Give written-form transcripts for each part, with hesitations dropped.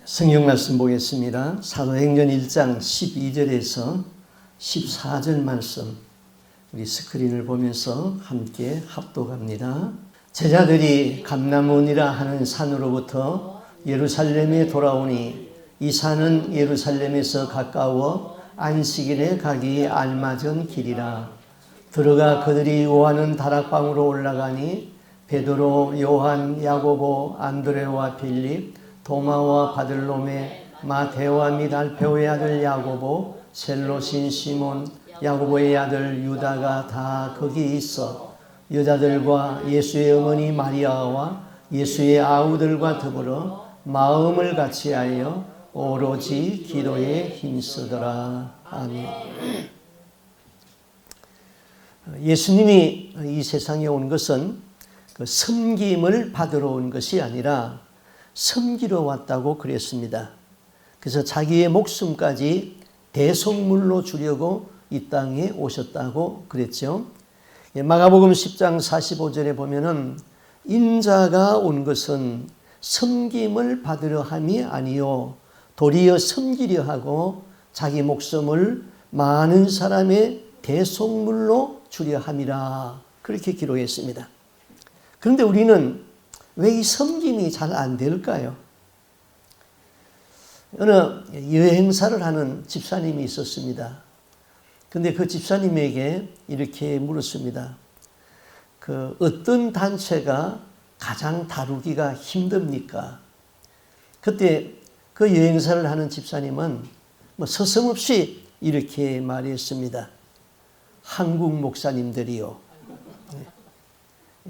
성경 말씀 보겠습니다. 사도행전 1장 12절에서 14절 말씀 우리 스크린을 보면서 함께 합독합니다. 제자들이 감람원이라 하는 산으로부터 예루살렘에 돌아오니 이 산은 예루살렘에서 가까워 안식일에 가기 알맞은 길이라. 들어가 그들이 요하는 다락방으로 올라가니 베드로, 요한, 야고보, 안드레와 빌립, 도마와 바들로메, 마테와 및 알페오의 아들 야고보, 셀로신 시몬, 야고보의 아들 유다가 다 거기 있어 여자들과 예수의 어머니 마리아와 예수의 아우들과 더불어 마음을 같이하여 오로지 기도에 힘쓰더라. 아멘. 예수님이 이 세상에 온 것은 섬김을 받으러 온 것이 아니라 섬기러 왔다고 그랬습니다. 그래서 자기의 목숨까지 대속물로 주려고 이 땅에 오셨다고 그랬죠. 마가복음 10장 45절에 보면은 인자가 온 것은 섬김을 받으려 함이 아니요 도리어 섬기려 하고 자기 목숨을 많은 사람의 대속물로 주려 함이라 그렇게 기록했습니다. 그런데 우리는 왜 이 섬김이 잘 안 될까요? 어느 여행사를 하는 집사님이 있었습니다. 근데 그 집사님에게 이렇게 물었습니다. 어떤 단체가 가장 다루기가 힘듭니까? 그때 그 여행사를 하는 집사님은 서슴없이 이렇게 말했습니다. 한국 목사님들이요.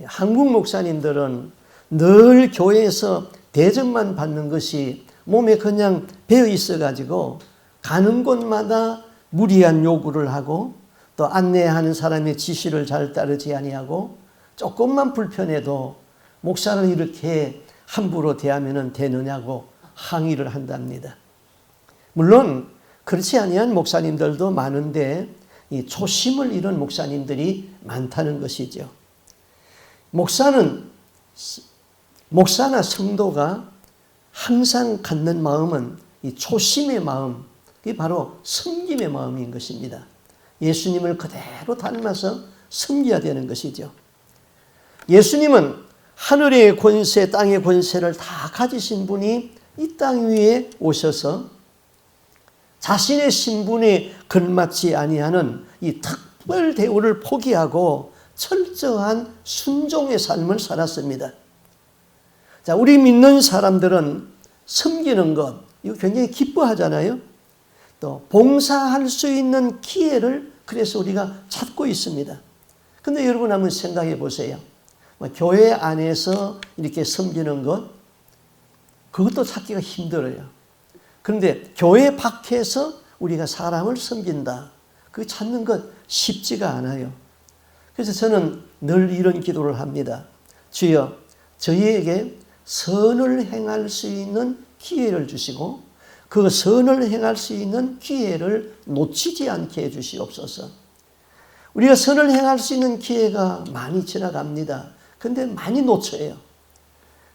한국 목사님들은 늘 교회에서 대접만 받는 것이 몸에 그냥 배어 있어가지고 가는 곳마다 무리한 요구를 하고 또 안내하는 사람의 지시를 잘 따르지 아니하고 조금만 불편해도 목사를 이렇게 함부로 대하면 되느냐고 항의를 한답니다. 물론 그렇지 아니한 목사님들도 많은데 이 초심을 잃은 목사님들이 많다는 것이죠. 목사나 성도가 항상 갖는 마음은 이 초심의 마음, 그게 바로 섬김의 마음인 것입니다. 예수님을 그대로 닮아서 섬겨야 되는 것이죠. 예수님은 하늘의 권세, 땅의 권세를 다 가지신 분이 이 땅 위에 오셔서 자신의 신분에 걸맞지 아니하는 이 특별 대우를 포기하고 철저한 순종의 삶을 살았습니다. 자, 우리 믿는 사람들은 섬기는 것, 이거 굉장히 기뻐하잖아요. 또 봉사할 수 있는 기회를 그래서 우리가 찾고 있습니다. 근데 여러분 한번 생각해 보세요. 교회 안에서 이렇게 섬기는 것, 그것도 찾기가 힘들어요. 그런데 교회 밖에서 우리가 사람을 섬긴다. 그거 찾는 것 쉽지가 않아요. 그래서 저는 늘 이런 기도를 합니다. 주여, 저희에게 선을 행할 수 있는 기회를 주시고 그 선을 행할 수 있는 기회를 놓치지 않게 해주시옵소서. 우리가 선을 행할 수 있는 기회가 많이 지나갑니다. 그런데 많이 놓쳐요.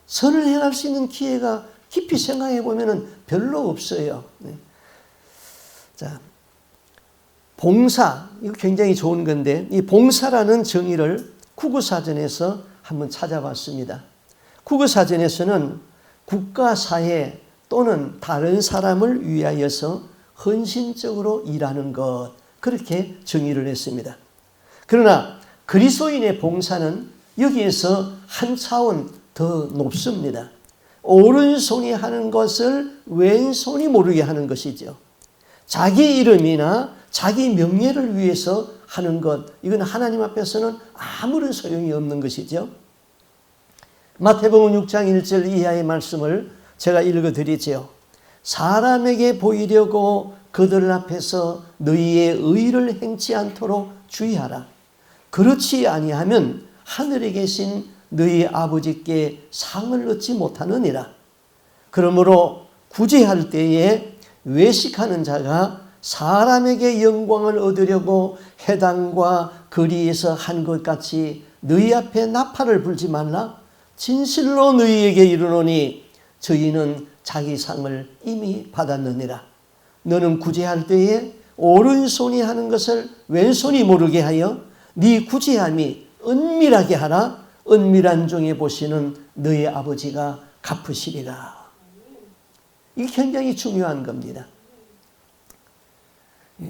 선을 행할 수 있는 기회가 깊이 생각해 보면 별로 없어요. 자, 봉사, 이거 굉장히 좋은 건데 이 봉사라는 정의를 국어사전에서 한번 찾아봤습니다. 국어사전에서는 국가, 사회 또는 다른 사람을 위하여서 헌신적으로 일하는 것, 그렇게 정의를 했습니다. 그러나 그리스도인의 봉사는 여기에서 한 차원 더 높습니다. 오른손이 하는 것을 왼손이 모르게 하는 것이죠. 자기 이름이나 자기 명예를 위해서 하는 것, 이건 하나님 앞에서는 아무런 소용이 없는 것이죠. 마태복음 6장 1절 이하의 말씀을 제가 읽어드리죠. 사람에게 보이려고 그들 앞에서 너희의 의를 행치 않도록 주의하라. 그렇지 아니하면 하늘에 계신 너희 아버지께 상을 얻지 못하느니라. 그러므로 구제할 때에 외식하는 자가 사람에게 영광을 얻으려고 해당과 거리에서 한 것 같이 너희 앞에 나팔을 불지 말라. 진실로 너희에게 이르노니 저희는 자기 상을 이미 받았느니라. 너는 구제할 때에 오른손이 하는 것을 왼손이 모르게 하여 네 구제함이 은밀하게 하라. 은밀한 중에 보시는 너의 아버지가 갚으시리라. 이게 굉장히 중요한 겁니다.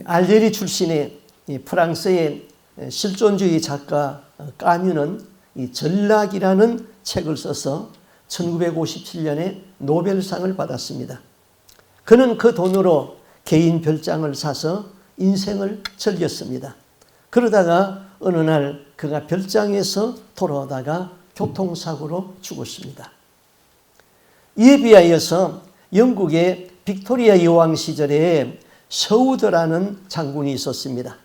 알제리 출신의 프랑스의 실존주의 작가 까뮤는 이 전락이라는 책을 써서 1957년에 노벨상을 받았습니다. 그는 그 돈으로 개인 별장을 사서 인생을 즐겼습니다. 그러다가 어느 날 그가 별장에서 돌아오다가 교통사고로 죽었습니다. 이에 비하여서 영국의 빅토리아 여왕 시절에 서우드라는 장군이 있었습니다.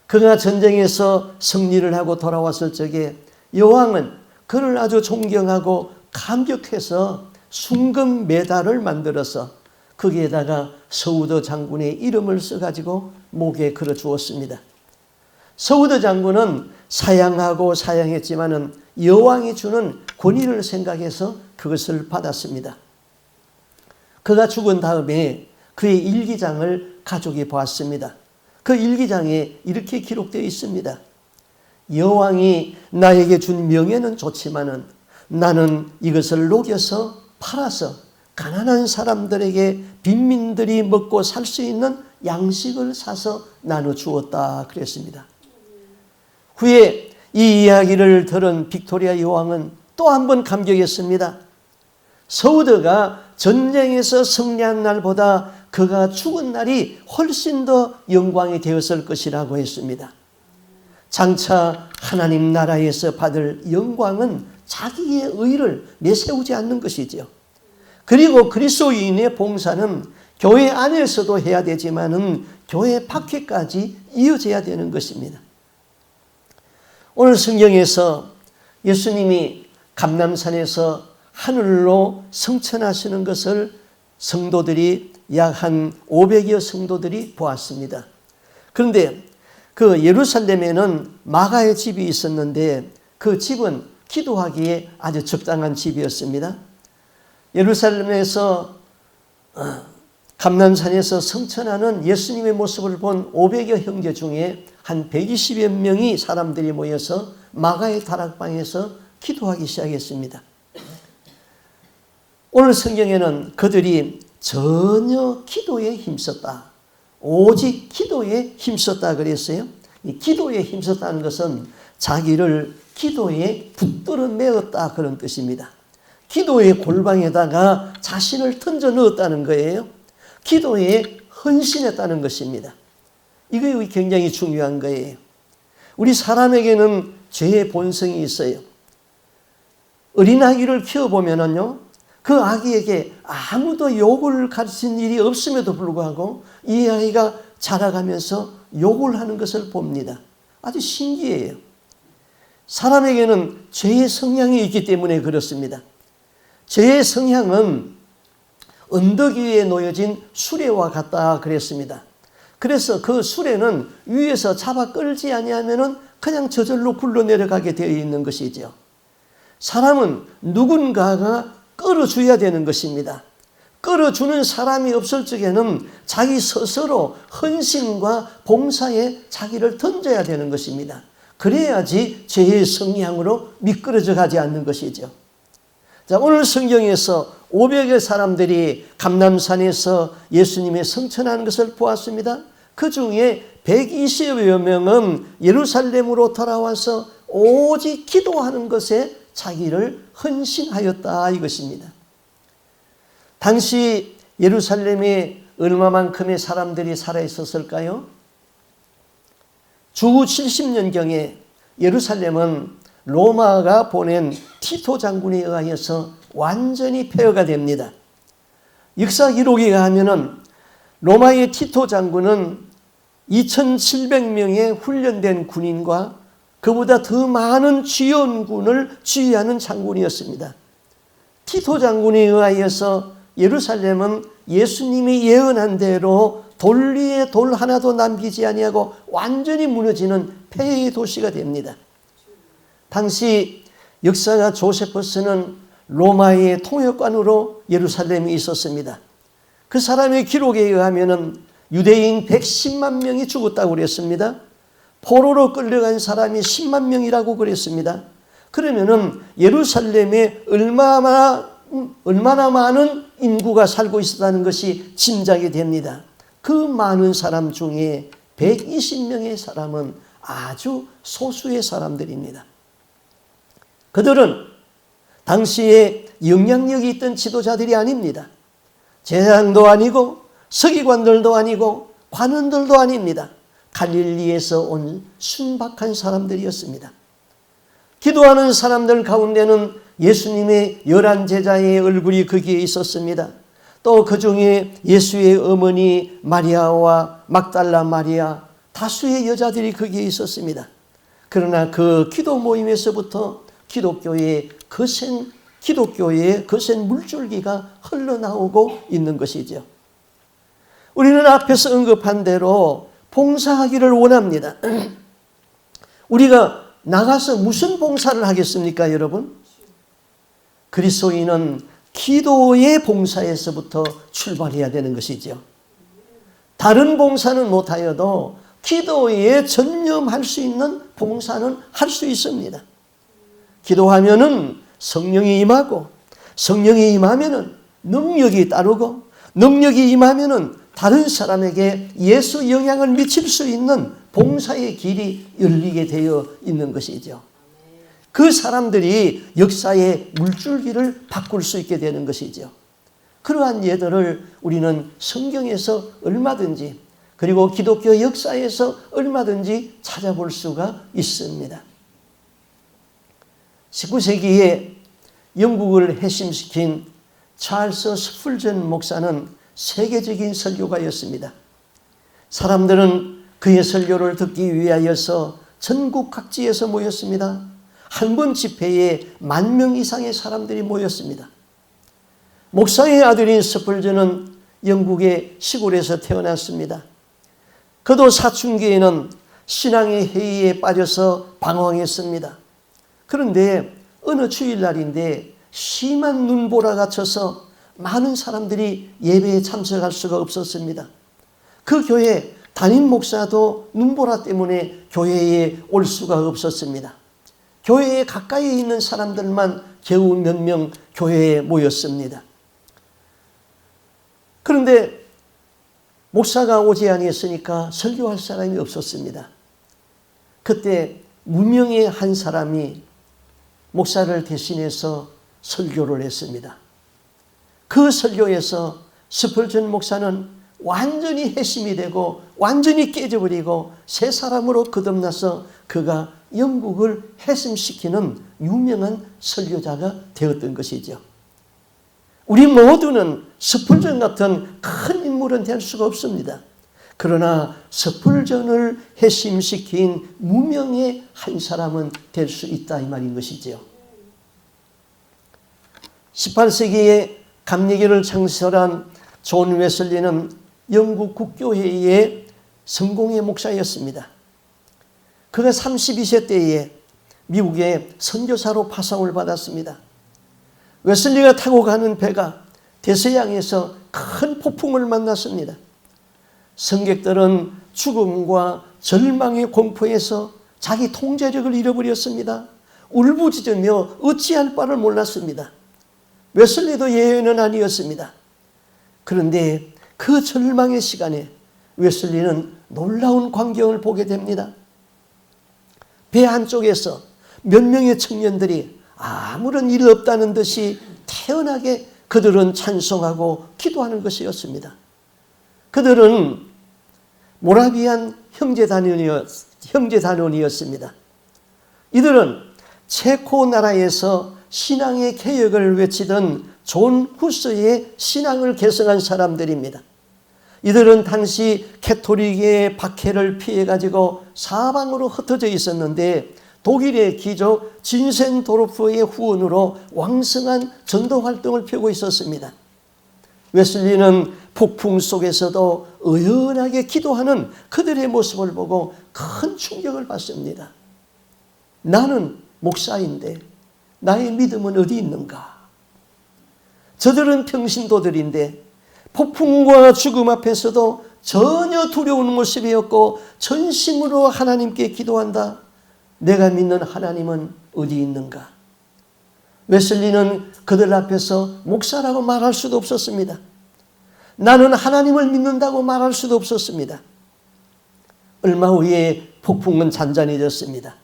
그가 전쟁에서 승리를 하고 돌아왔을 적에 여왕은 그를 아주 존경하고 감격해서 순금 메달을 만들어서 거기에다가 서우드 장군의 이름을 써가지고 목에 걸어 주었습니다. 서우드 장군은 사양하고 사양했지만은 여왕이 주는 권위를 생각해서 그것을 받았습니다. 그가 죽은 다음에 그의 일기장을 가족이 보았습니다. 그 일기장에 이렇게 기록되어 있습니다. 여왕이 나에게 준 명예는 좋지만은 나는 이것을 녹여서 팔아서 가난한 사람들에게 빈민들이 먹고 살 수 있는 양식을 사서 나눠주었다 그랬습니다. 후에 이 이야기를 들은 빅토리아 여왕은 또 한 번 감격했습니다. 서우드가 전쟁에서 승리한 날보다 그가 죽은 날이 훨씬 더 영광이 되었을 것이라고 했습니다. 장차 하나님 나라에서 받을 영광은 자기의 의를 내세우지 않는 것이지요. 그리고 그리스도인의 봉사는 교회 안에서도 해야 되지만은 교회 밖에까지 이어져야 되는 것입니다. 오늘 성경에서 예수님이 감람산에서 하늘로 승천하시는 것을 성도들이 약 한 500여 성도들이 보았습니다. 그런데 그 예루살렘에는 마가의 집이 있었는데 그 집은 기도하기에 아주 적당한 집이었습니다. 예루살렘에서 감람산에서 승천하는 예수님의 모습을 본 500여 형제 중에 한 120여 명이 사람들이 모여서 마가의 다락방에서 기도하기 시작했습니다. 오늘 성경에는 그들이 전혀 기도에 힘썼다. 오직 기도에 힘썼다 그랬어요. 이 기도에 힘썼다는 것은 자기를 기도에 붙들어 메었다 그런 뜻입니다. 기도의 골방에다가 자신을 던져 넣었다는 거예요. 기도에 헌신했다는 것입니다. 이거 굉장히 중요한 거예요. 우리 사람에게는 죄의 본성이 있어요. 어린아기를 키워보면요, 그 아기에게 아무도 욕을 가르친 일이 없음에도 불구하고 이 아이가 자라가면서 욕을 하는 것을 봅니다. 아주 신기해요. 사람에게는 죄의 성향이 있기 때문에 그렇습니다. 죄의 성향은 언덕 위에 놓여진 수레와 같다 그랬습니다. 그래서 그 수레는 위에서 잡아 끌지 아니하면은 그냥 저절로 굴러 내려가게 되어 있는 것이죠. 사람은 누군가가 끌어줘야 되는 것입니다. 끌어주는 사람이 없을 적에는 자기 스스로 헌신과 봉사에 자기를 던져야 되는 것입니다. 그래야지 죄의 성향으로 미끄러져 가지 않는 것이죠. 자, 오늘 성경에서 500여 사람들이 감람산에서 예수님의 승천하는 것을 보았습니다. 그 중에 120여 명은 예루살렘으로 돌아와서 오직 기도하는 것에 자기를 헌신하였다 이것입니다. 당시 예루살렘에 얼마만큼의 사람들이 살아있었을까요? 주후 70년경에 예루살렘은 로마가 보낸 티토 장군에 의하여서 완전히 폐허가 됩니다. 역사 기록에 의하면은 로마의 티토 장군은 2700명의 훈련된 군인과 그보다 더 많은 지원군을 지휘하는 장군이었습니다. 티토 장군에 의하여서 예루살렘은 예수님이 예언한 대로 돌 위에 돌 하나도 남기지 아니하고 완전히 무너지는 폐허의 도시가 됩니다. 당시 역사가 조세퍼스는 로마의 통역관으로 예루살렘에 있었습니다. 그 사람의 기록에 의하면 유대인 110만 명이 죽었다고 그랬습니다. 포로로 끌려간 사람이 10만 명이라고 그랬습니다. 그러면은 예루살렘에 얼마나 많은 인구가 살고 있었다는 것이 짐작이 됩니다. 그 많은 사람 중에 120명의 사람은 아주 소수의 사람들입니다. 그들은 당시에 영향력이 있던 지도자들이 아닙니다. 제사장도 아니고 서기관들도 아니고 관원들도 아닙니다. 갈릴리에서 온 순박한 사람들이었습니다. 기도하는 사람들 가운데는 예수님의 11 제자의 얼굴이 거기에 있었습니다. 또 그 중에 예수의 어머니 마리아와 막달라 마리아, 다수의 여자들이 거기에 있었습니다. 그러나 그 기도 모임에서부터 기독교의 거센 물줄기가 흘러나오고 있는 것이죠. 우리는 앞에서 언급한 대로 봉사하기를 원합니다. 우리가 나가서 무슨 봉사를 하겠습니까, 여러분? 그리스도인은 기도의 봉사에서부터 출발해야 되는 것이죠. 다른 봉사는 못하여도 기도에 전념할 수 있는 봉사는 할 수 있습니다. 기도하면은 성령이 임하고, 성령이 임하면은 능력이 따르고, 능력이 임하면은 다른 사람에게 예수 영향을 미칠 수 있는 봉사의 길이 열리게 되어 있는 것이죠. 그 사람들이 역사의 물줄기를 바꿀 수 있게 되는 것이죠. 그러한 예들을 우리는 성경에서 얼마든지, 그리고 기독교 역사에서 얼마든지 찾아볼 수가 있습니다. 19세기에 영국을 핵심시킨 찰스 스풀전 목사는 세계적인 설교가였습니다. 사람들은 그의 설교를 듣기 위하여서 전국 각지에서 모였습니다. 한 번 집회에 10,000명 이상의 사람들이 모였습니다. 목사의 아들인 스풀전은 영국의 시골에서 태어났습니다. 그도 사춘기에는 신앙의 해이에 빠져서 방황했습니다. 그런데 어느 주일날인데 심한 눈보라가 쳐서 많은 사람들이 예배에 참석할 수가 없었습니다. 그 교회 담임 목사도 눈보라 때문에 교회에 올 수가 없었습니다. 교회에 가까이 있는 사람들만 겨우 몇 명 교회에 모였습니다. 그런데 목사가 오지 아니했으니까 설교할 사람이 없었습니다. 그때 무명의 한 사람이 목사를 대신해서 설교를 했습니다. 그 설교에서 스펄전 목사는 완전히 회심이 되고 완전히 깨져버리고 새 사람으로 거듭나서 그가 영국을 회심시키는 유명한 설교자가 되었던 것이죠. 우리 모두는 스펄전 같은 큰 인물은 될 수가 없습니다. 그러나 스펄전을 회심시킨 무명의 한 사람은 될 수 있다 이 말인 것이죠. 18세기에 감리교를 창설한 존 웨슬리는 영국 국교회의 성공의 목사였습니다. 그가 32세 때에 미국의 선교사로 파송을 받았습니다. 웨슬리가 타고 가는 배가 대서양에서 큰 폭풍을 만났습니다. 승객들은 죽음과 절망의 공포에서 자기 통제력을 잃어버렸습니다. 울부짖으며 어찌할 바를 몰랐습니다. 웨슬리도 예외는 아니었습니다. 그런데 그 절망의 시간에 웨슬리는 놀라운 광경을 보게 됩니다. 배 한쪽에서 몇 명의 청년들이 아무런 일 없다는 듯이 태연하게 그들은 찬송하고 기도하는 것이었습니다. 그들은 모라비안 형제단원이었습니다. 이들은 체코 나라에서 신앙의 개혁을 외치던 존 후스의 신앙을 계승한 사람들입니다. 이들은 당시 캐토릭의 박해를 피해가지고 사방으로 흩어져 있었는데 독일의 귀족 진센도르프의 후원으로 왕성한 전도 활동을 펴고 있었습니다. 웨슬리는 폭풍 속에서도 의연하게 기도하는 그들의 모습을 보고 큰 충격을 받습니다. 나는 목사인데 나의 믿음은 어디 있는가? 저들은 평신도들인데 폭풍과 죽음 앞에서도 전혀 두려운 모습이었고 전심으로 하나님께 기도한다. 내가 믿는 하나님은 어디 있는가? 웨슬리는 그들 앞에서 목사라고 말할 수도 없었습니다. 나는 하나님을 믿는다고 말할 수도 없었습니다. 얼마 후에 폭풍은 잔잔해졌습니다.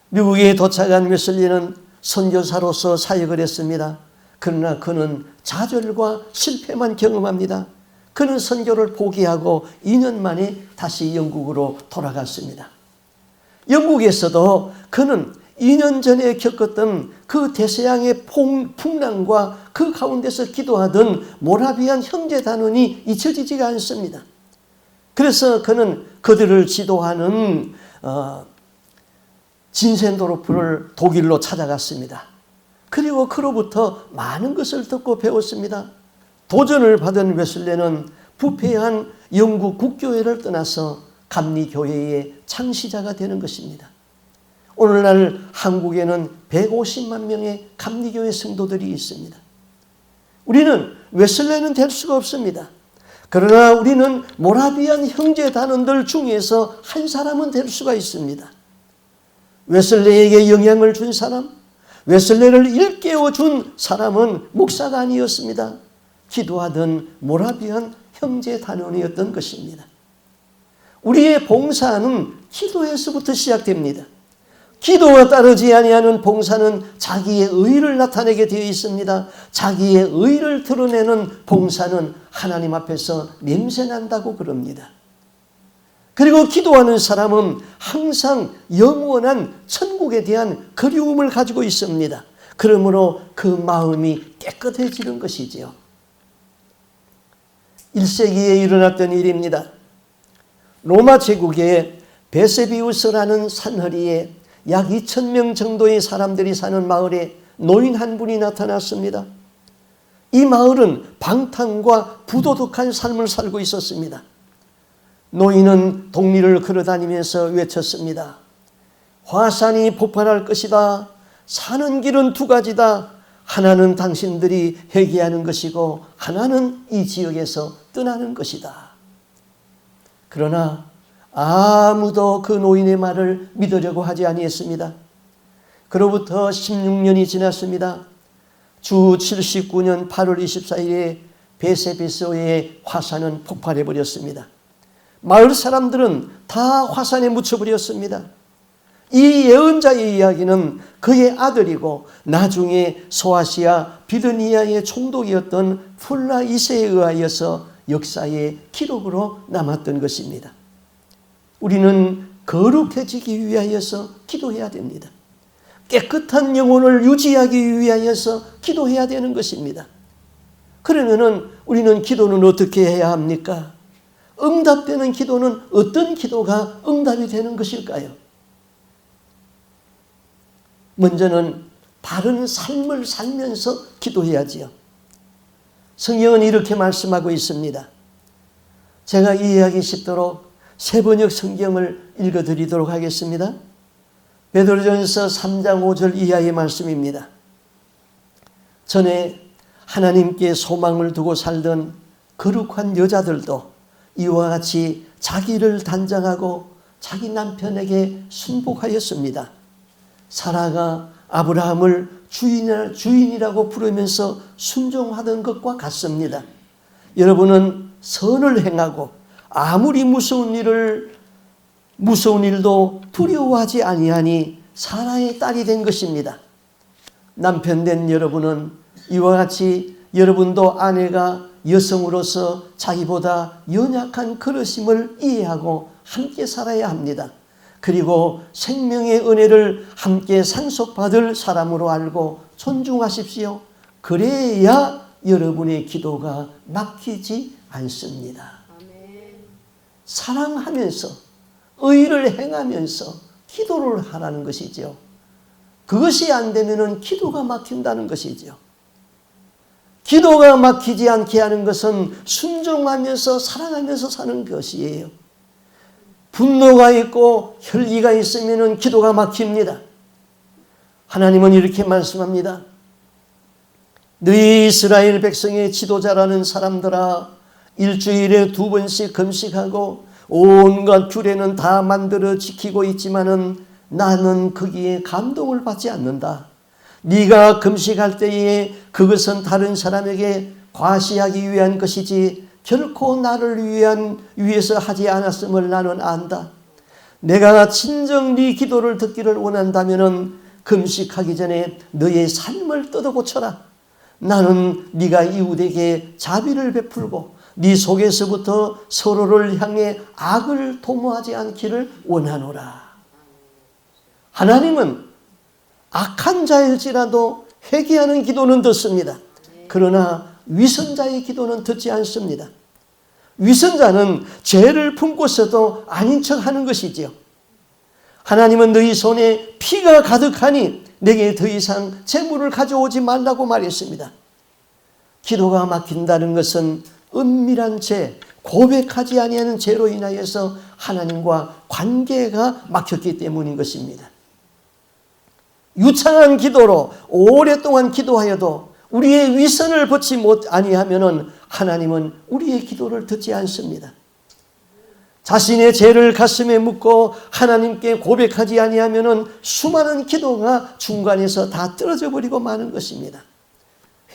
미국에 도착한 웨슬리는 선교사로서 사역을 했습니다. 그러나 그는 좌절과 실패만 경험합니다. 그는 선교를 포기하고 2년 만에 다시 영국으로 돌아갔습니다. 영국에서도 그는 2년 전에 겪었던 그 대서양의 풍랑과 그 가운데서 기도하던 모라비안 형제 단원이 잊혀지지가 않습니다. 그래서 그는 그들을 지도하는 진센도르프를 독일로 찾아갔습니다. 그리고 그로부터 많은 것을 듣고 배웠습니다. 도전을 받은 웨슬레는 부패한 영국 국교회를 떠나서 감리교회의 창시자가 되는 것입니다. 오늘날 한국에는 150만 명의 감리교회 성도들이 있습니다. 우리는 웨슬레는 될 수가 없습니다. 그러나 우리는 모라비안 형제 단원들 중에서 한 사람은 될 수가 있습니다. 웨슬레에게 영향을 준 사람, 웨슬레를 일깨워 준 사람은 목사가 아니었습니다. 기도하던 모라비안 형제 단원이었던 것입니다. 우리의 봉사는 기도에서부터 시작됩니다. 기도와 따르지 아니하는 봉사는 자기의 의를 나타내게 되어 있습니다. 자기의 의를 드러내는 봉사는 하나님 앞에서 냄새난다고 그럽니다. 그리고 기도하는 사람은 항상 영원한 천국에 대한 그리움을 가지고 있습니다. 그러므로 그 마음이 깨끗해지는 것이지요. 1세기에 일어났던 일입니다. 로마 제국의 베세비우스라는 산허리에 약 2,000명 정도의 사람들이 사는 마을에 노인 한 분이 나타났습니다. 이 마을은 방탕과 부도덕한 삶을 살고 있었습니다. 노인은 동리를 걸어다니면서 외쳤습니다. 화산이 폭발할 것이다. 사는 길은 두 가지다. 하나는 당신들이 회개하는 것이고 하나는 이 지역에서 떠나는 것이다. 그러나 아무도 그 노인의 말을 믿으려고 하지 아니했습니다. 그로부터 16년이 지났습니다. 주 79년 8월 24일에 베세비스의 화산은 폭발해 버렸습니다. 마을 사람들은 다 화산에 묻혀버렸습니다. 이 예언자의 이야기는 그의 아들이고 나중에 소아시아 비드니아의 총독이었던 플라 2세에 의하여서 역사의 기록으로 남았던 것입니다. 우리는 거룩해지기 위하여서 기도해야 됩니다. 깨끗한 영혼을 유지하기 위하여서 기도해야 되는 것입니다. 그러면은 우리는 기도는 어떻게 해야 합니까? 응답되는 기도는 어떤 기도가 응답이 되는 것일까요? 먼저는 바른 삶을 살면서 기도해야지요. 성경은 이렇게 말씀하고 있습니다. 제가 이해하기 쉽도록 세번역 성경을 읽어드리도록 하겠습니다. 베드로전서 3장 5절 이하의 말씀입니다. 전에 하나님께 소망을 두고 살던 거룩한 여자들도 이와 같이 자기를 단장하고 자기 남편에게 순복하였습니다. 사라가 아브라함을 주인이라고 부르면서 순종하던 것과 같습니다. 여러분은 선을 행하고 아무리 무서운 일도 두려워하지 아니하니 사라의 딸이 된 것입니다. 남편 된 여러분은 이와 같이 여러분도 아내가 여성으로서 자기보다 연약한 그릇임을 이해하고 함께 살아야 합니다. 그리고 생명의 은혜를 함께 상속받을 사람으로 알고 존중하십시오. 그래야 여러분의 기도가 막히지 않습니다. 사랑하면서 의를 행하면서 기도를 하라는 것이죠. 그것이 안 되면 기도가 막힌다는 것이죠. 기도가 막히지 않게 하는 것은 순종하면서 사랑하면서 사는 것이에요. 분노가 있고 혈기가 있으면 기도가 막힙니다. 하나님은 이렇게 말씀합니다. 너희 이스라엘 백성의 지도자라는 사람들아, 일주일에 2번씩 금식하고 온갖 규례는 다 만들어 지키고 있지만은 나는 거기에 감동을 받지 않는다. 네가 금식할 때에 그것은 다른 사람에게 과시하기 위한 것이지 결코 나를 위해서 하지 않았음을 나는 안다. 내가 진정 네 기도를 듣기를 원한다면은 금식하기 전에 너의 삶을 뜯어 고쳐라. 나는 네가 이웃에게 자비를 베풀고 네 속에서부터 서로를 향해 악을 도모하지 않기를 원하노라. 하나님은 악한 자일지라도 회개하는 기도는 듣습니다. 그러나 위선자의 기도는 듣지 않습니다. 위선자는 죄를 품고서도 아닌 척하는 것이지요. 하나님은 너희 손에 피가 가득하니 내게 더 이상 재물을 가져오지 말라고 말했습니다. 기도가 막힌다는 것은 은밀한 죄, 고백하지 아니하는 죄로 인하여서 하나님과 관계가 막혔기 때문인 것입니다. 유창한 기도로 오랫동안 기도하여도 우리의 위선을 벗지 아니하면은 하나님은 우리의 기도를 듣지 않습니다. 자신의 죄를 가슴에 묻고 하나님께 고백하지 아니하면은 수많은 기도가 중간에서 다 떨어져 버리고 마는 것입니다.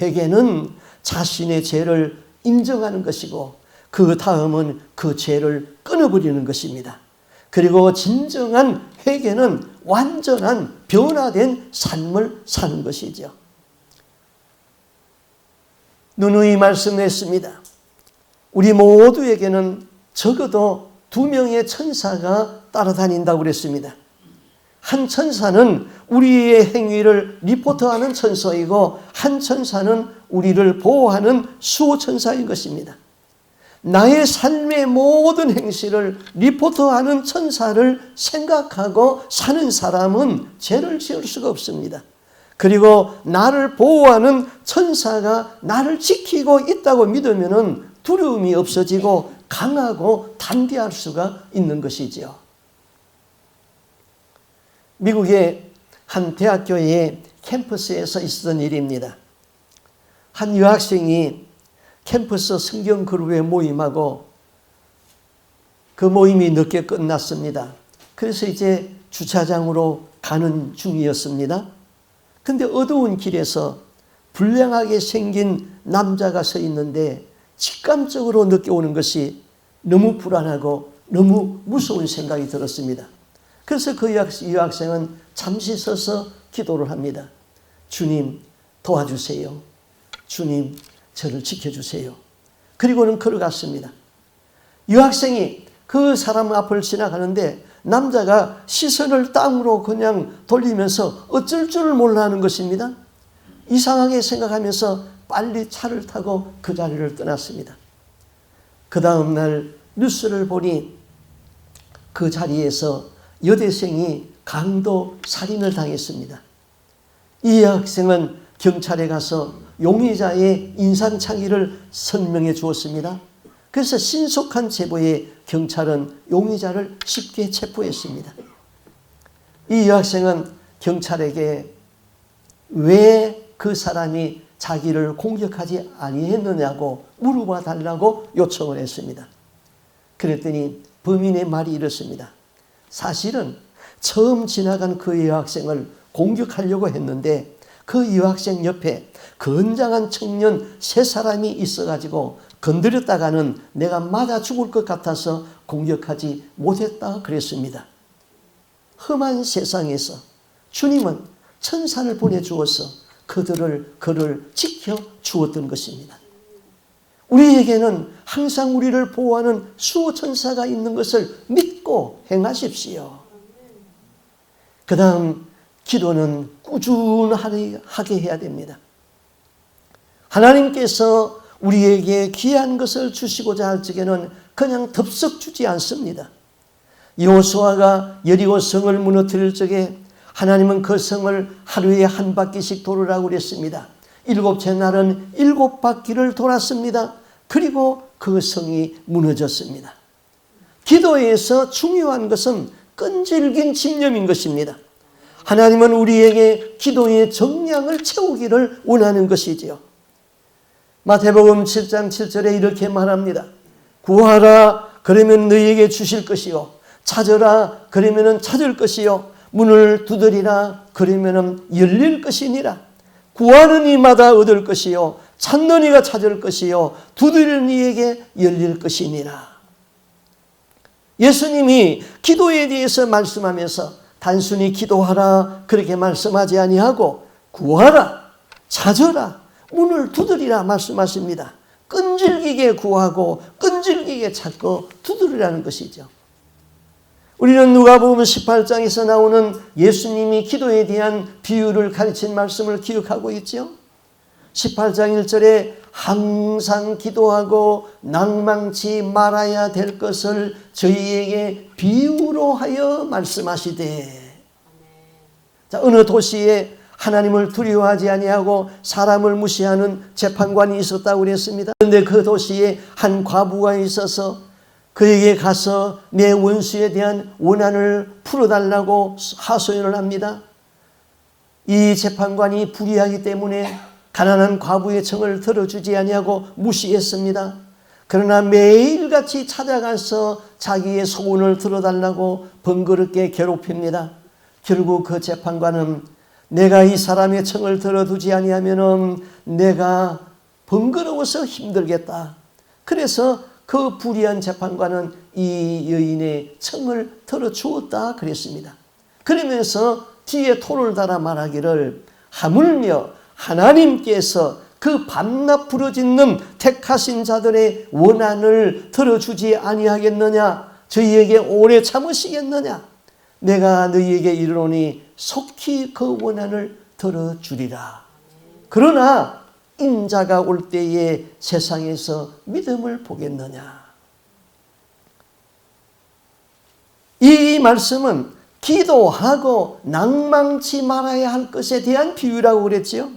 회개는 자신의 죄를 인정하는 것이고 그 다음은 그 죄를 끊어버리는 것입니다. 그리고 진정한 회개는 완전한 변화된 삶을 사는 것이죠. 누누이 말씀했습니다. 우리 모두에게는 적어도 2명의 천사가 따라다닌다고 그랬습니다. 한 천사는 우리의 행위를 리포트하는 천사이고 한 천사는 우리를 보호하는 수호천사인 것입니다. 나의 삶의 모든 행실을 리포트하는 천사를 생각하고 사는 사람은 죄를 지을 수가 없습니다. 그리고 나를 보호하는 천사가 나를 지키고 있다고 믿으면 두려움이 없어지고 강하고 담대할 수가 있는 것이지요. 미국의 한 대학교의 캠퍼스에서 있었던 일입니다. 한 여학생이 캠퍼스 성경 그룹에 모임하고 그 모임이 늦게 끝났습니다. 그래서 이제 주차장으로 가는 중이었습니다. 근데 어두운 길에서 불량하게 생긴 남자가 서 있는데 직감적으로 느껴오는 것이 너무 불안하고 너무 무서운 생각이 들었습니다. 그래서 그 여학생은 잠시 서서 기도를 합니다. 주님 도와주세요. 주님 저를 지켜주세요. 그리고는 걸어갔습니다. 여학생이 그 사람 앞을 지나가는데 남자가 시선을 땅으로 그냥 돌리면서 어쩔 줄을 몰라 하는 것입니다. 이상하게 생각하면서 빨리 차를 타고 그 자리를 떠났습니다. 그 다음 날 뉴스를 보니 그 자리에서 여대생이 강도 살인을 당했습니다. 이 여학생은 경찰에 가서 용의자의 인상착의를 설명해 주었습니다. 그래서 신속한 제보에 경찰은 용의자를 쉽게 체포했습니다. 이 여학생은 경찰에게 왜 그 사람이 자기를 공격하지 아니했느냐고 물어봐 달라고 요청을 했습니다. 그랬더니 범인의 말이 이렇습니다. 사실은 처음 지나간 그 여학생을 공격하려고 했는데 그 여학생 옆에 건장한 청년 3사람이 있어가지고 건드렸다가는 내가 맞아 죽을 것 같아서 공격하지 못했다 그랬습니다. 험한 세상에서 주님은 천사를 보내주어서 그를 지켜 주었던 것입니다. 우리에게는 항상 우리를 보호하는 수호천사가 있는 것을 믿고 행하십시오. 그 다음 기도는 꾸준하게 해야 됩니다. 하나님께서 우리에게 귀한 것을 주시고자 할 적에는 그냥 덥석 주지 않습니다. 여호수아가 여리고 성을 무너뜨릴 적에 하나님은 그 성을 하루에 1바퀴씩 돌으라고 그랬습니다. 7째 날은 7바퀴를 돌았습니다. 그리고 그 성이 무너졌습니다. 기도에서 중요한 것은 끈질긴 집념인 것입니다. 하나님은 우리에게 기도의 정량을 채우기를 원하는 것이지요. 마태복음 7장 7절에 이렇게 말합니다. 구하라 그러면 너희에게 주실 것이요 찾으라 그러면 찾을 것이요 문을 두드리라 그러면 열릴 것이니라. 구하는 이마다 얻을 것이요 찾는 이가 찾을 것이요 두드리는 이에게 열릴 것이니라. 예수님이 기도에 대해서 말씀하면서 단순히 기도하라 그렇게 말씀하지 아니하고 구하라 찾으라 문을 두드리라 말씀하십니다. 끈질기게 구하고 끈질기게 찾고 두드리라는 것이죠. 우리는 누가복음 18장에서 나오는 예수님이 기도에 대한 비유를 가르친 말씀을 기억하고 있죠. 18장 1절에 항상 기도하고 낭망치 말아야 될 것을 저희에게 비유로 하여 말씀하시되. 자, 어느 도시에 하나님을 두려워하지 아니하고 사람을 무시하는 재판관이 있었다고 그랬습니다. 그런데 그 도시에 한 과부가 있어서 그에게 가서 내 원수에 대한 원한을 풀어달라고 하소연을 합니다. 이 재판관이 불의하기 때문에 가난한 과부의 청을 들어주지 아니하고 무시했습니다. 그러나 매일같이 찾아가서 자기의 소원을 들어달라고 번거롭게 괴롭힙니다. 결국 그 재판관은 내가 이 사람의 청을 들어두지 아니하면 내가 번거로워서 힘들겠다. 그래서 그 불의한 재판관은 이 여인의 청을 들어주었다 그랬습니다. 그러면서 뒤에 토를 달아 말하기를 하물며 하나님께서 그 밤낮 부르짖는 택하신 자들의 원한을 들어주지 아니하겠느냐? 저희에게 오래 참으시겠느냐? 내가 너희에게 이르노니 속히 그 원한을 들어주리라. 그러나 인자가 올 때에 세상에서 믿음을 보겠느냐? 이 말씀은 기도하고 낭망치 말아야 할 것에 대한 비유라고 그랬지요.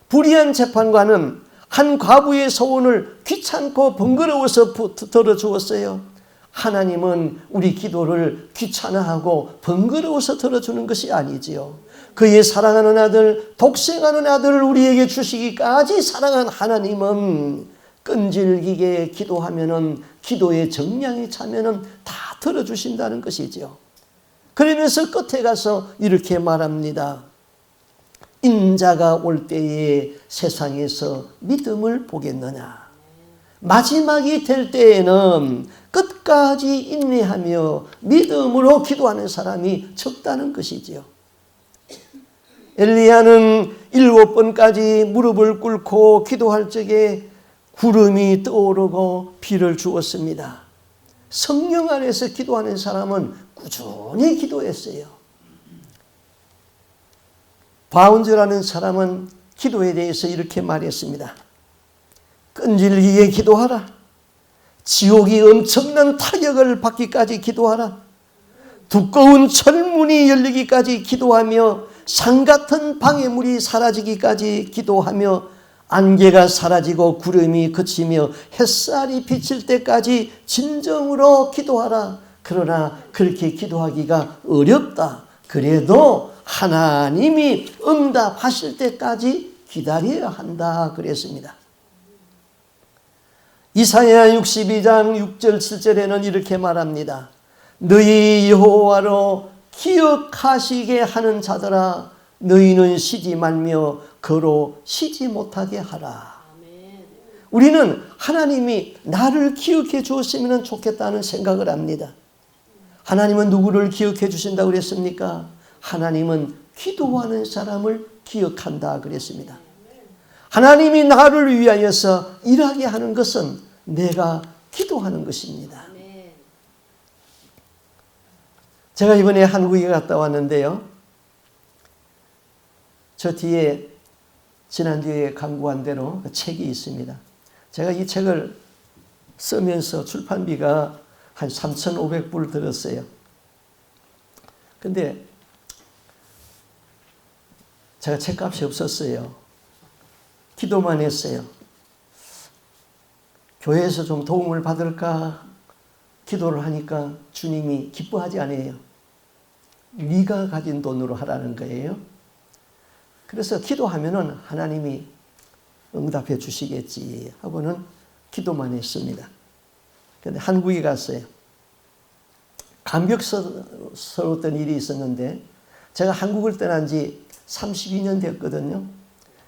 불의한 재판관은 한 과부의 소원을 귀찮고 번거로워서 들어주었어요. 하나님은 우리 기도를 귀찮아하고 번거로워서 들어주는 것이 아니지요. 그의 사랑하는 아들, 독생하는 아들을 우리에게 주시기까지 사랑한 하나님은 끈질기게 기도하면은 기도의 정량이 차면은 다 들어주신다는 것이지요. 그러면서 끝에 가서 이렇게 말합니다. 인자가 올 때에 세상에서 믿음을 보겠느냐? 마지막이 될 때에는 끝까지 인내하며 믿음으로 기도하는 사람이 적다는 것이지요. 엘리야는 7번까지 무릎을 꿇고 기도할 적에 구름이 떠오르고 비를 주었습니다. 성령 안에서 기도하는 사람은 꾸준히 기도했어요. 바운즈라는 사람은 기도에 대해서 이렇게 말했습니다. 끈질기게 기도하라. 지옥이 엄청난 타격을 받기까지 기도하라. 두꺼운 철문이 열리기까지 기도하며 산같은 방해물이 사라지기까지 기도하며 안개가 사라지고 구름이 그치며 햇살이 비칠 때까지 진정으로 기도하라. 그러나 그렇게 기도하기가 어렵다. 그래도 하나님이 응답하실 때까지 기다려야 한다 그랬습니다. 이사야 62장 6절 7절에는 이렇게 말합니다. 너희 여호와로 기억하시게 하는 자들아 너희는 쉬지 말며 그로 쉬지 못하게 하라. 우리는 하나님이 나를 기억해 주었으면 좋겠다는 생각을 합니다. 하나님은 누구를 기억해 주신다고 그랬습니까? 하나님은 기도하는 사람을 기억한다 그랬습니다. 하나님이 나를 위하여서 일하게 하는 것은 내가 기도하는 것입니다. 제가 이번에 한국에 갔다 왔는데요. 저 뒤에 지난주에 강구한 대로 책이 있습니다. 제가 이 책을 쓰면서 출판비가 한 3,500불 들었어요. 근데 제가 책값이 없었어요. 기도만 했어요. 교회에서 좀 도움을 받을까 기도를 하니까 주님이 기뻐하지 않아요. 네가 가진 돈으로 하라는 거예요. 그래서 기도하면은 하나님이 응답해 주시겠지 하고는 기도만 했습니다. 그런데 한국에 갔어요. 감격스러웠던 일이 있었는데 제가 한국을 떠난 지 32년 됐거든요.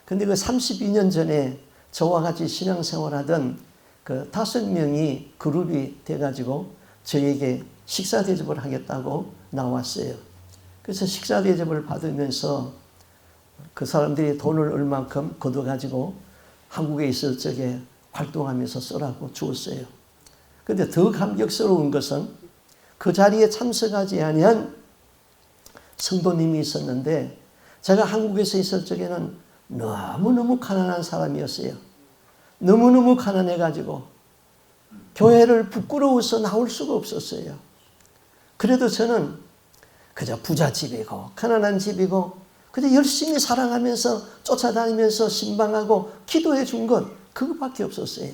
근데 그 32년 전에 저와 같이 신앙생활하던 그 5명이 그룹이 돼가지고 저에게 식사 대접을 하겠다고 나왔어요. 그래서 식사 대접을 받으면서 그 사람들이 돈을 얼만큼 걷어가지고 한국에 있을 적에 활동하면서 쓰라고 주었어요. 그런데 더 감격스러운 것은 그 자리에 참석하지 아니한 성도님이 있었는데 제가 한국에서 있을 적에는 너무너무 가난한 사람이었어요. 너무너무 가난해가지고 교회를 부끄러워서 나올 수가 없었어요. 그래도 저는 그저 부잣집이고 가난한 집이고 그저 열심히 사랑하면서 쫓아다니면서 신방하고 기도해 준 것 그것밖에 없었어요.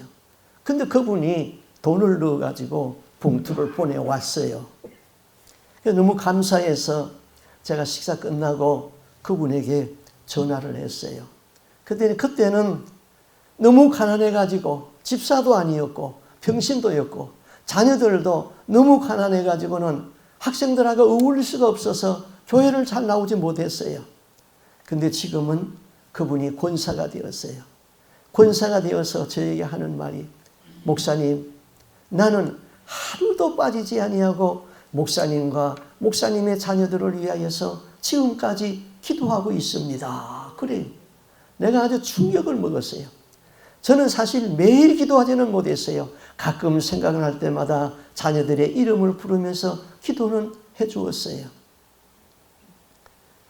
근데 그분이 돈을 넣어가지고 봉투를 보내왔어요. 너무 감사해서 제가 식사 끝나고 그분에게 전화를 했어요. 그때는 너무 가난해가지고 집사도 아니었고 병신도였고 자녀들도 너무 가난해가지고는 학생들하고 어울릴 수가 없어서 교회를 잘 나오지 못했어요. 근데 지금은 그분이 권사가 되었어요. 권사가 되어서 저에게 하는 말이 목사님 나는 하루도 빠지지 아니하고 목사님과 목사님의 자녀들을 위하여서 지금까지 기도하고 있습니다. 그래 내가 아주 충격을 먹었어요. 저는 사실 매일 기도하지는 못했어요. 가끔 생각날 때마다 자녀들의 이름을 부르면서 기도는 해주었어요.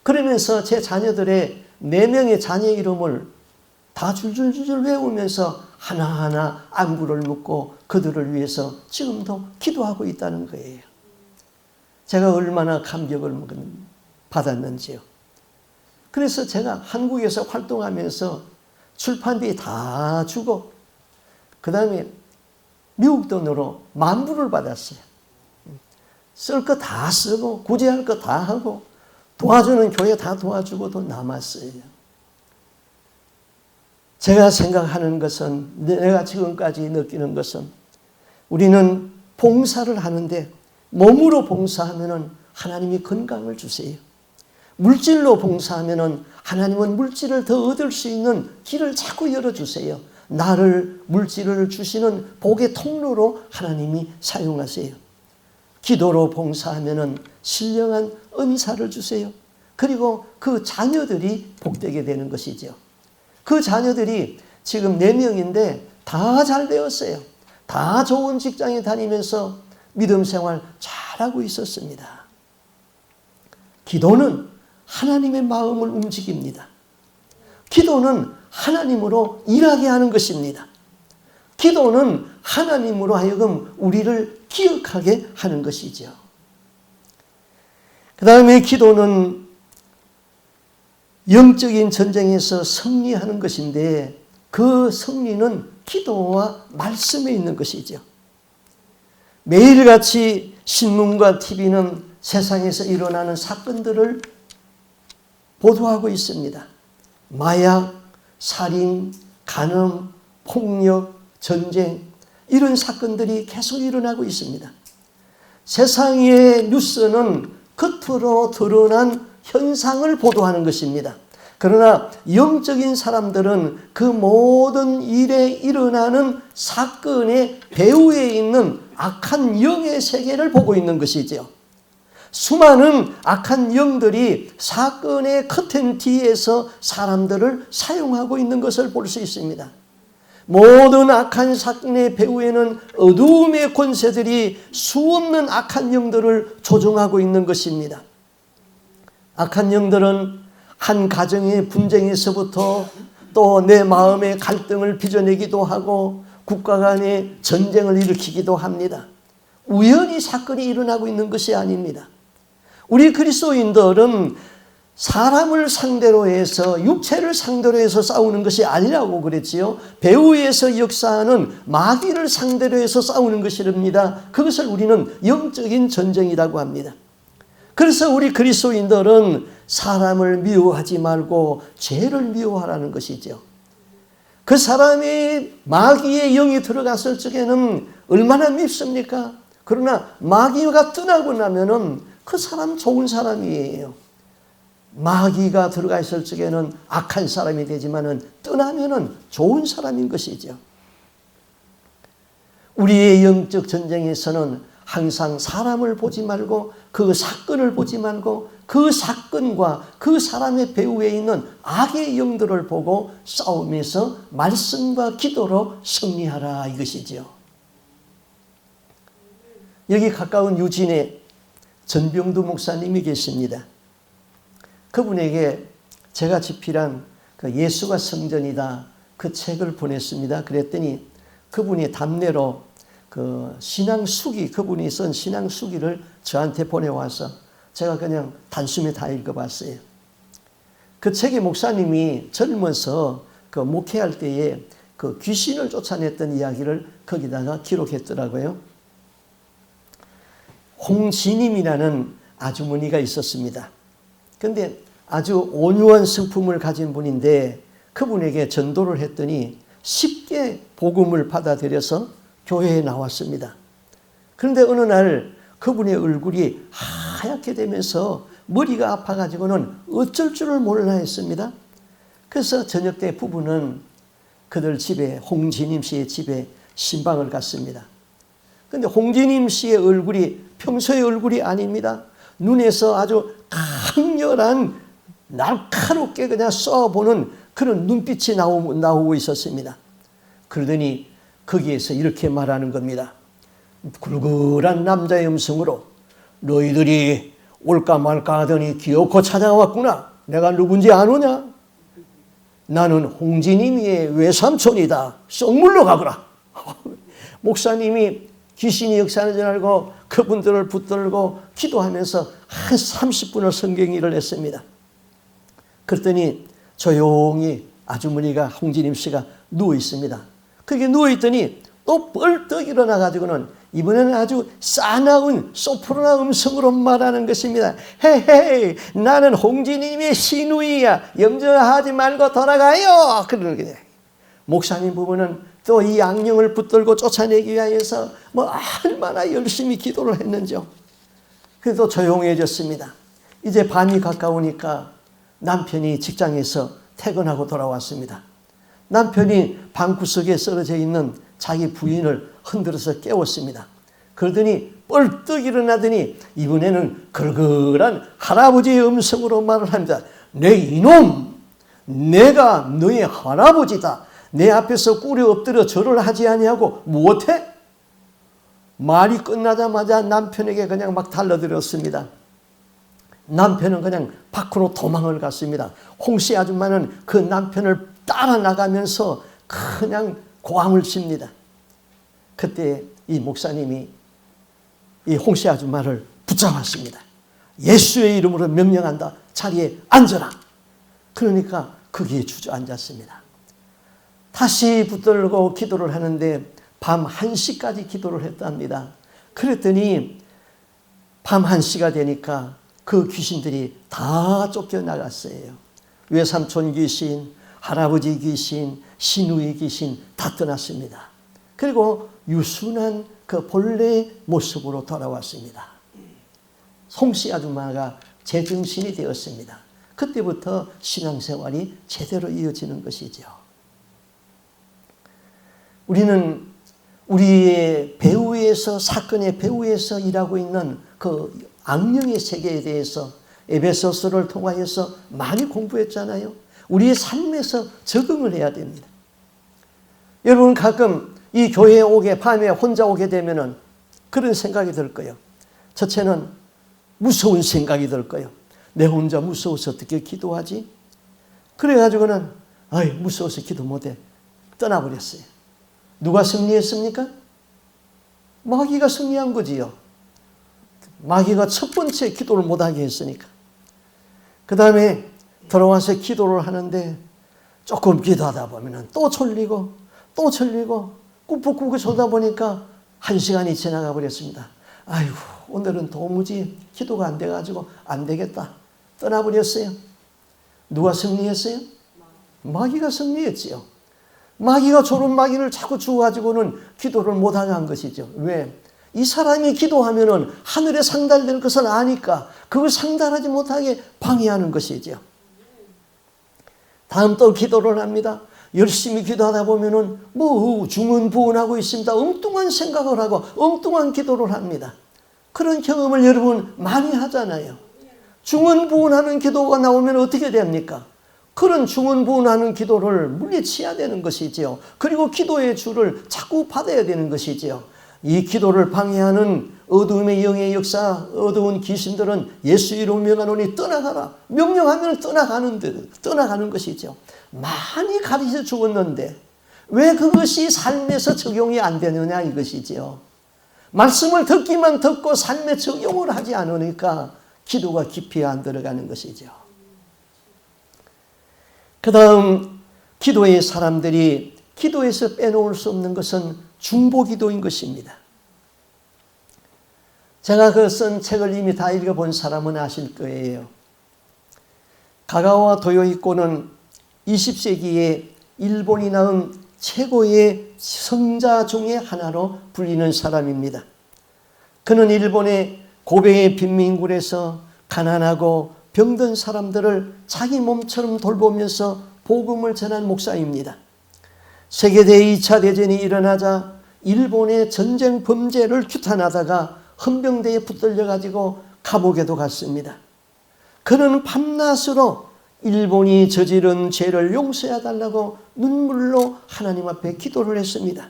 그러면서 제 자녀들의 4명의 자녀 이름을 다 줄줄줄 외우면서 하나하나 안부를 묻고 그들을 위해서 지금도 기도하고 있다는 거예요. 제가 얼마나 감격을 받았는지요. 그래서 제가 한국에서 활동하면서 출판비 다 주고 그 다음에 미국 돈으로 만불을 받았어요. 쓸 거 다 쓰고 구제할 거 다 하고 도와주는 교회 다 도와주고 돈 남았어요. 제가 생각하는 것은 내가 지금까지 느끼는 것은 우리는 봉사를 하는데 몸으로 봉사하면 하나님이 건강을 주세요. 물질로 봉사하면 하나님은 물질을 더 얻을 수 있는 길을 자꾸 열어주세요. 나를 물질을 주시는 복의 통로로 하나님이 사용하세요. 기도로 봉사하면 신령한 은사를 주세요. 그리고 그 자녀들이 복되게 되는 것이죠. 그 자녀들이 지금 4명인데 다 잘 되었어요. 다 좋은 직장에 다니면서 믿음 생활 잘하고 있었습니다. 기도는 하나님의 마음을 움직입니다. 기도는 하나님으로 일하게 하는 것입니다. 기도는 하나님으로 하여금 우리를 기억하게 하는 것이죠. 그 다음에 기도는 영적인 전쟁에서 승리하는 것인데 그 승리는 기도와 말씀에 있는 것이죠. 매일같이 신문과 TV는 세상에서 일어나는 사건들을 보도하고 있습니다. 마약, 살인, 간음, 폭력, 전쟁 이런 사건들이 계속 일어나고 있습니다. 세상의 뉴스는 겉으로 드러난 현상을 보도하는 것입니다. 그러나 영적인 사람들은 그 모든 일에 일어나는 사건의 배후에 있는 악한 영의 세계를 보고 있는 것이죠. 수많은 악한 영들이 사건의 커튼 뒤에서 사람들을 사용하고 있는 것을 볼 수 있습니다. 모든 악한 사건의 배후에는 어두움의 권세들이 수없는 악한 영들을 조종하고 있는 것입니다. 악한 영들은 한 가정의 분쟁에서부터 또 내 마음의 갈등을 빚어내기도 하고 국가 간의 전쟁을 일으키기도 합니다. 우연히 사건이 일어나고 있는 것이 아닙니다. 우리 그리스도인들은 사람을 상대로 해서 육체를 상대로 해서 싸우는 것이 아니라고 그랬지요. 배후에서 역사하는 마귀를 상대로 해서 싸우는 것이랍니다. 그것을 우리는 영적인 전쟁이라고 합니다. 그래서 우리 그리스도인들은 사람을 미워하지 말고 죄를 미워하라는 것이죠. 그 사람이 마귀의 영이 들어갔을 적에는 얼마나 밉습니까? 그러나 마귀가 떠나고 나면은 그 사람 좋은 사람이에요. 마귀가 들어가 있을 적에는 악한 사람이 되지만은 떠나면은 좋은 사람인 것이죠. 우리의 영적 전쟁에서는 항상 사람을 보지 말고 그 사건을 보지 말고 그 사건과 그 사람의 배후에 있는 악의 영들을 보고 싸우면서 말씀과 기도로 승리하라 이것이죠. 여기 가까운 유진에 전병두 목사님이 계십니다. 그분에게 제가 집필한 그 예수가 성전이다 그 책을 보냈습니다. 그랬더니 그분이 답례로 그 신앙수기, 그분이 쓴 신앙수기를 저한테 보내와서 제가 그냥 단숨에 다 읽어봤어요. 그 책에 목사님이 젊어서 그 목회할 때에 그 귀신을 쫓아냈던 이야기를 거기다가 기록했더라고요. 홍진임이라는 아주머니가 있었습니다. 그런데 아주 온유한 성품을 가진 분인데 그분에게 전도를 했더니 쉽게 복음을 받아들여서 교회에 나왔습니다. 그런데 어느 날 그분의 얼굴이 하얗게 되면서 머리가 아파가지고는 어쩔 줄을 몰라 했습니다. 그래서 저녁 때 부부는 그들 집에 홍진임 씨의 집에 신방을 갔습니다. 그런데 홍진임 씨의 얼굴이 평소의 얼굴이 아닙니다. 눈에서 아주 강렬한 날카롭게 그냥 쏘아보는 그런 눈빛이 나오고 있었습니다. 그러더니 거기에서 이렇게 말하는 겁니다. 굴굴한 남자의 음성으로 너희들이 올까 말까 하더니 기어코 찾아왔구나. 내가 누군지 아느냐? 나는 홍진임의 외삼촌이다. 썩 물러가거라. 목사님이 귀신이 역사하는 줄 알고 그분들을 붙들고 기도하면서 한 30분을 성경일을 했습니다. 그랬더니 조용히 아주머니가 홍진임 씨가 누워 있습니다. 그게 누워 있더니 또 벌떡 일어나 가지고는 이번에는 아주 싸나운 소프라노 음성으로 말하는 것입니다. 헤헤, 나는 홍진임의 시누이야. 염려하지 말고 돌아가요. 그러는 거예요. 목사님 부부는 또 이 악령을 붙들고 쫓아내기 위해서 뭐 얼마나 열심히 기도를 했는지요. 그래도 조용해졌습니다. 이제 밤이 가까우니까 남편이 직장에서 퇴근하고 돌아왔습니다. 남편이 방구석에 쓰러져 있는 자기 부인을 흔들어서 깨웠습니다. 그러더니 뻘떡 일어나더니 이번에는 걸걸한 할아버지의 음성으로 말을 합니다. 내 이놈, 내가 너의 할아버지다. 내 앞에서 꿇에 엎드려 절을 하지 아니하고 무엇해? 말이 끝나자마자 남편에게 그냥 막 달려들었습니다. 남편은 그냥 밖으로 도망을 갔습니다. 홍씨 아줌마는 그 남편을 따라 나가면서 그냥 고함을 칩니다. 그때 이 목사님이 이 홍씨 아줌마를 붙잡았습니다. 예수의 이름으로 명령한다. 자리에 앉아라. 그러니까 거기에 주저앉았습니다. 다시 붙들고 기도를 하는데 밤 1시까지 기도를 했답니다. 그랬더니 밤 1시가 되니까 그 귀신들이 다 쫓겨나갔어요. 외삼촌 귀신, 할아버지 귀신, 시누이 귀신 다 떠났습니다. 그리고 유순한 그 본래의 모습으로 돌아왔습니다. 송씨 아줌마가 제정신이 되었습니다. 그때부터 신앙생활이 제대로 이어지는 것이죠. 우리는 우리의 배후에서 사건의 배후에서 일하고 있는 그 악령의 세계에 대해서 에베소서를 통하여서 많이 공부했잖아요. 우리의 삶에서 적응을 해야 됩니다. 여러분 가끔 이 교회에 오게 밤에 혼자 오게 되면은 그런 생각이 들 거예요. 첫째는 무서운 생각이 들 거예요. 내 혼자 무서워서 어떻게 기도하지? 그래가지고는 아이 무서워서 기도 못해 떠나버렸어요. 누가 승리했습니까? 마귀가 승리한 거지요. 마귀가 첫 번째 기도를 못하게 했으니까. 그 다음에 들어와서 기도를 하는데 조금 기도하다 보면 또 졸리고 또 졸리고 꾸벅꾸벅 쏘다 보니까 1시간이 지나가 버렸습니다. 아이고 오늘은 도무지 기도가 안 돼가지고 안 되겠다. 떠나버렸어요. 누가 승리했어요? 마귀가 승리했지요. 마귀가 좋은 마귀를 자꾸 주어가지고는 기도를 못하게 한 것이죠. 왜? 이 사람이 기도하면은 하늘에 상달될 것을 아니까 그걸 상달하지 못하게 방해하는 것이죠. 다음 또 기도를 합니다. 열심히 기도하다 보면은 중언부언하고 있습니다. 엉뚱한 생각을 하고 엉뚱한 기도를 합니다. 그런 경험을 여러분 많이 하잖아요. 중언부언하는 기도가 나오면 어떻게 됩니까? 그런 중언부언하는 기도를 물리쳐야 되는 것이지요. 그리고 기도의 줄을 자꾸 받아야 되는 것이지요. 이 기도를 방해하는 어두움의 영의 역사, 어두운 귀신들은 예수 이름 명하노니 떠나가라. 명령하면 떠나가는 것이죠. 많이 가르쳐 주었는데 왜 그것이 삶에서 적용이 안 되느냐 이것이지요. 말씀을 듣기만 듣고 삶에 적용을 하지 않으니까 기도가 깊이 안 들어가는 것이죠. 그 다음 기도의 사람들이 기도에서 빼놓을 수 없는 것은 중보기도인 것입니다. 제가 그 쓴 책을 이미 다 읽어본 사람은 아실 거예요. 가가와 도요이코는 20세기에 일본이 낳은 최고의 성자 중의 하나로 불리는 사람입니다. 그는 일본의 고베의 빈민굴에서 가난하고 병든 사람들을 자기 몸처럼 돌보면서 복음을 전한 목사입니다. 세계대 2차 대전이 일어나자 일본의 전쟁 범죄를 규탄하다가 헌병대에 붙들려 가지고 감옥에도 갔습니다. 그는 밤낮으로 일본이 저지른 죄를 용서해 달라고 눈물로 하나님 앞에 기도를 했습니다.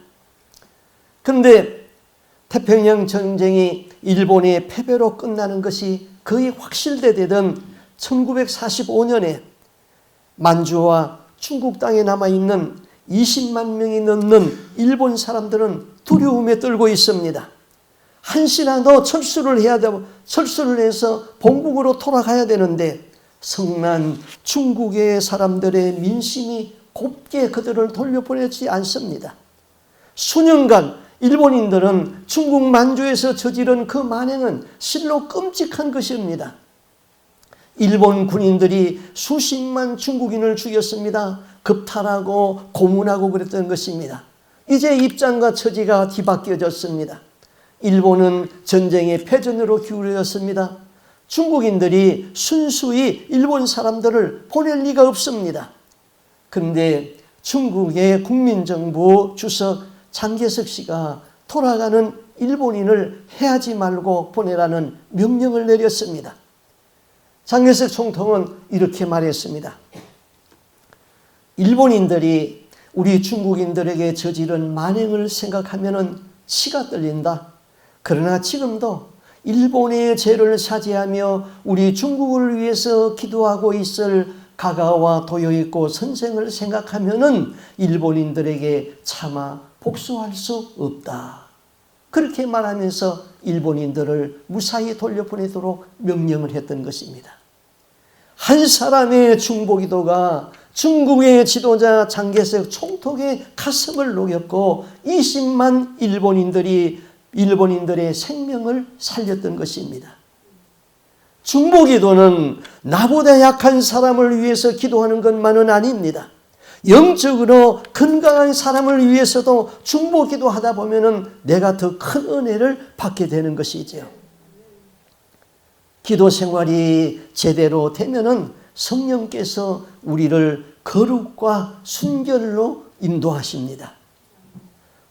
그런데 태평양 전쟁이 일본의 패배로 끝나는 것이 거의 확실되던 1945년에 만주와 중국 땅에 남아있는 20만 명이 넘는 일본 사람들은 두려움에 떨고 있습니다. 한시라도 철수를 해서 본국으로 돌아가야 되는데 성난 중국의 사람들의 민심이 곱게 그들을 돌려보내지 않습니다. 수년간 일본인들은 중국 만주에서 저지른 그 만행은 실로 끔찍한 것입니다. 일본 군인들이 수십만 중국인을 죽였습니다. 급탈하고 고문하고 그랬던 것입니다. 이제 입장과 처지가 뒤바뀌어졌습니다. 일본은 전쟁의 패전으로 기울어졌습니다. 중국인들이 순수히 일본 사람들을 보낼 리가 없습니다. 그런데 중국의 국민정부 주석 장개석 씨가 돌아가는 일본인을 해하지 말고 보내라는 명령을 내렸습니다. 장개석 총통은 이렇게 말했습니다. 일본인들이 우리 중국인들에게 저지른 만행을 생각하면 치가 떨린다. 그러나 지금도 일본의 죄를 사죄하며 우리 중국을 위해서 기도하고 있을 가가와 도요이코 선생을 생각하면 일본인들에게 차마 복수할 수 없다. 그렇게 말하면서 일본인들을 무사히 돌려보내도록 명령을 했던 것입니다. 한 사람의 중보기도가 중국의 지도자 장개석 총독의 가슴을 녹였고 20만 일본인들의 생명을 살렸던 것입니다. 중보기도는 나보다 약한 사람을 위해서 기도하는 것만은 아닙니다. 영적으로 건강한 사람을 위해서도 중보기도하다 보면 내가 더 큰 은혜를 받게 되는 것이죠. 기도 생활이 제대로 되면은 성령께서 우리를 거룩과 순결로 인도하십니다.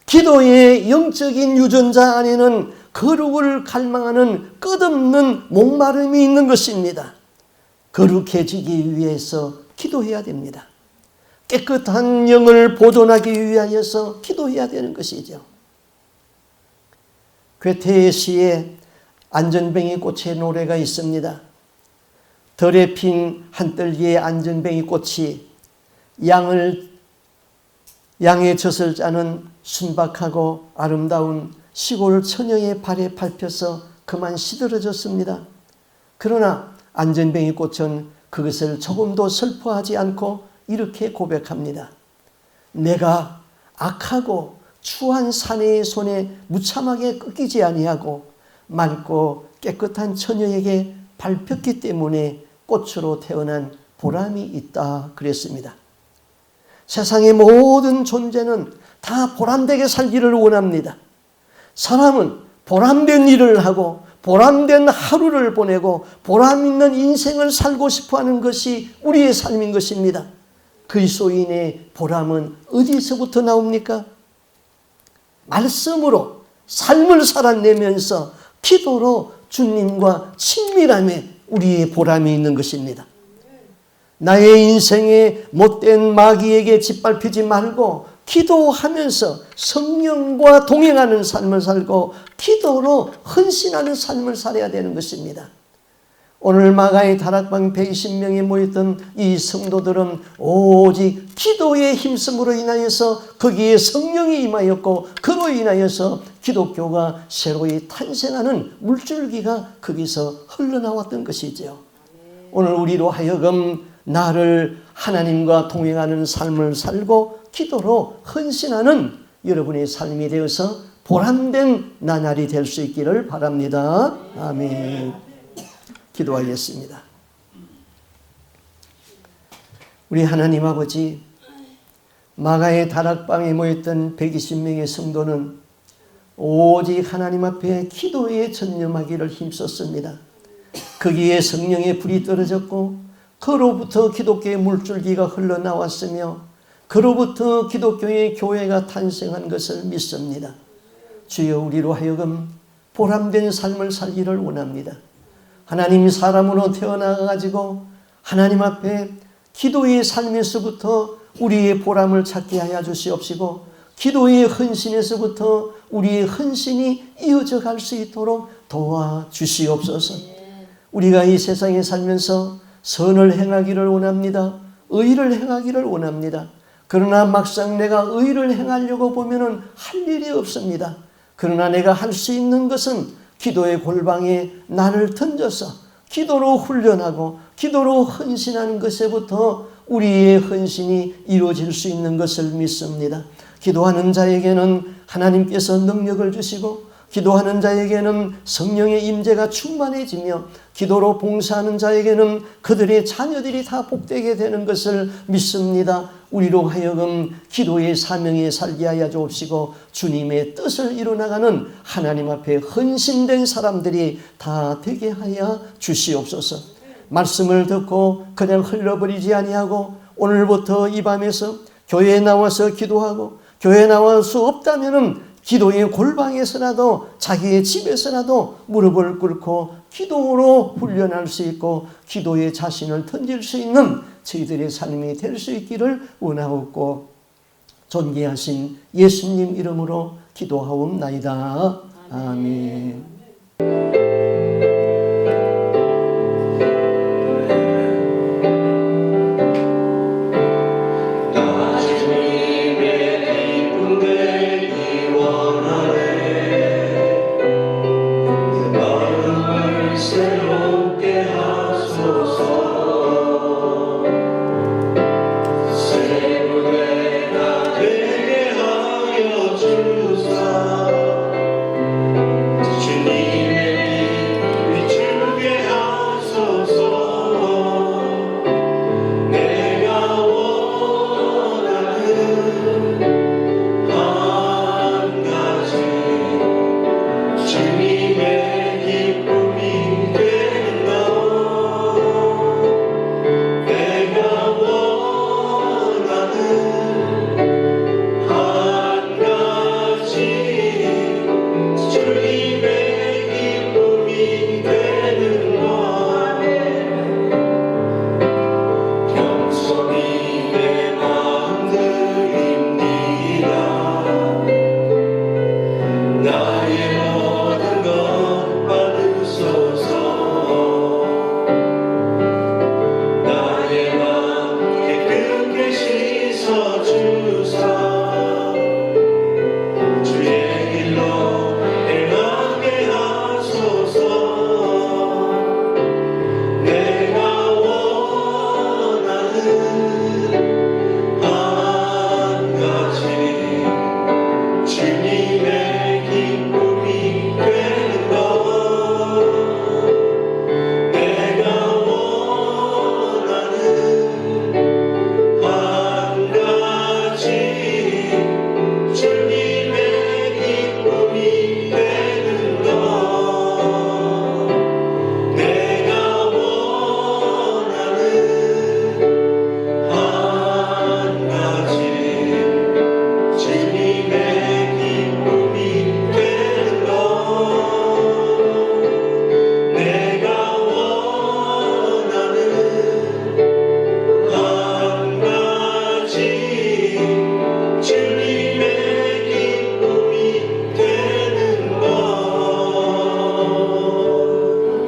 기도의 영적인 유전자 안에는 거룩을 갈망하는 끝없는 목마름이 있는 것입니다. 거룩해지기 위해서 기도해야 됩니다. 깨끗한 영을 보존하기 위하여서 기도해야 되는 것이죠. 괴테의 시에 안전뱅이 꽃의 노래가 있습니다. 덜에 핀 한떨기의 안전뱅이 꽃이 양의 젖을 짜는 순박하고 아름다운 시골 처녀의 발에 밟혀서 그만 시들어졌습니다. 그러나 안전뱅이 꽃은 그것을 조금도 슬퍼하지 않고 이렇게 고백합니다. 내가 악하고 추한 사내의 손에 무참하게 꺾이지 아니하고 맑고 깨끗한 처녀에게 밟혔기 때문에 꽃으로 태어난 보람이 있다 그랬습니다. 세상의 모든 존재는 다 보람되게 살기를 원합니다. 사람은 보람된 일을 하고 보람된 하루를 보내고 보람 있는 인생을 살고 싶어하는 것이 우리의 삶인 것입니다. 그리스도인의 보람은 어디서부터 나옵니까? 말씀으로 삶을 살아내면서 기도로 주님과 친밀함에 우리의 보람이 있는 것입니다. 나의 인생에 못된 마귀에게 짓밟히지 말고 기도하면서 성령과 동행하는 삶을 살고 기도로 헌신하는 삶을 살아야 되는 것입니다. 오늘 마가의 다락방 120명이 모였던 이 성도들은 오직 기도의 힘씀으로 인하여서 거기에 성령이 임하였고 그로 인하여서 기독교가 새로이 탄생하는 물줄기가 거기서 흘러나왔던 것이죠. 오늘 우리로 하여금 나를 하나님과 동행하는 삶을 살고 기도로 헌신하는 여러분의 삶이 되어서 보람된 나날이 될 수 있기를 바랍니다. 아멘. 기도하겠습니다. 우리 하나님 아버지, 마가의 다락방에 모였던 120명의 성도는 오직 하나님 앞에 기도에 전념하기를 힘썼습니다. 거기에 성령의 불이 떨어졌고 그로부터 기독교의 물줄기가 흘러나왔으며 그로부터 기독교의 교회가 탄생한 것을 믿습니다. 주여, 우리로 하여금 보람된 삶을 살기를 원합니다. 하나님 사람으로 태어나가지고 하나님 앞에 기도의 삶에서부터 우리의 보람을 찾게 하여 주시옵시고 기도의 헌신에서부터 우리의 헌신이 이어져 갈 수 있도록 도와주시옵소서. 우리가 이 세상에 살면서 선을 행하기를 원합니다. 의를 행하기를 원합니다. 그러나 막상 내가 의를 행하려고 보면은 할 일이 없습니다. 그러나 내가 할 수 있는 것은 기도의 골방에 나를 던져서 기도로 훈련하고 기도로 헌신하는 것에부터 우리의 헌신이 이루어질 수 있는 것을 믿습니다. 기도하는 자에게는 하나님께서 능력을 주시고 기도하는 자에게는 성령의 임재가 충만해지며 기도로 봉사하는 자에게는 그들의 자녀들이 다 복되게 되는 것을 믿습니다. 우리로 하여금 기도의 사명에 살게 하여 주옵시고 주님의 뜻을 이루어나가는 하나님 앞에 헌신된 사람들이 다 되게 하여 주시옵소서. 말씀을 듣고 그냥 흘려버리지 아니하고 오늘부터 이 밤에서 교회에 나와서 기도하고 교회에 나올 수 없다면은 기도의 골방에서라도 자기의 집에서라도 무릎을 꿇고 기도로 훈련할 수 있고 기도에 자신을 던질 수 있는 저희들의 삶이 될 수 있기를 원하옵고 존귀하신 예수님 이름으로 기도하옵나이다. 아멘. 나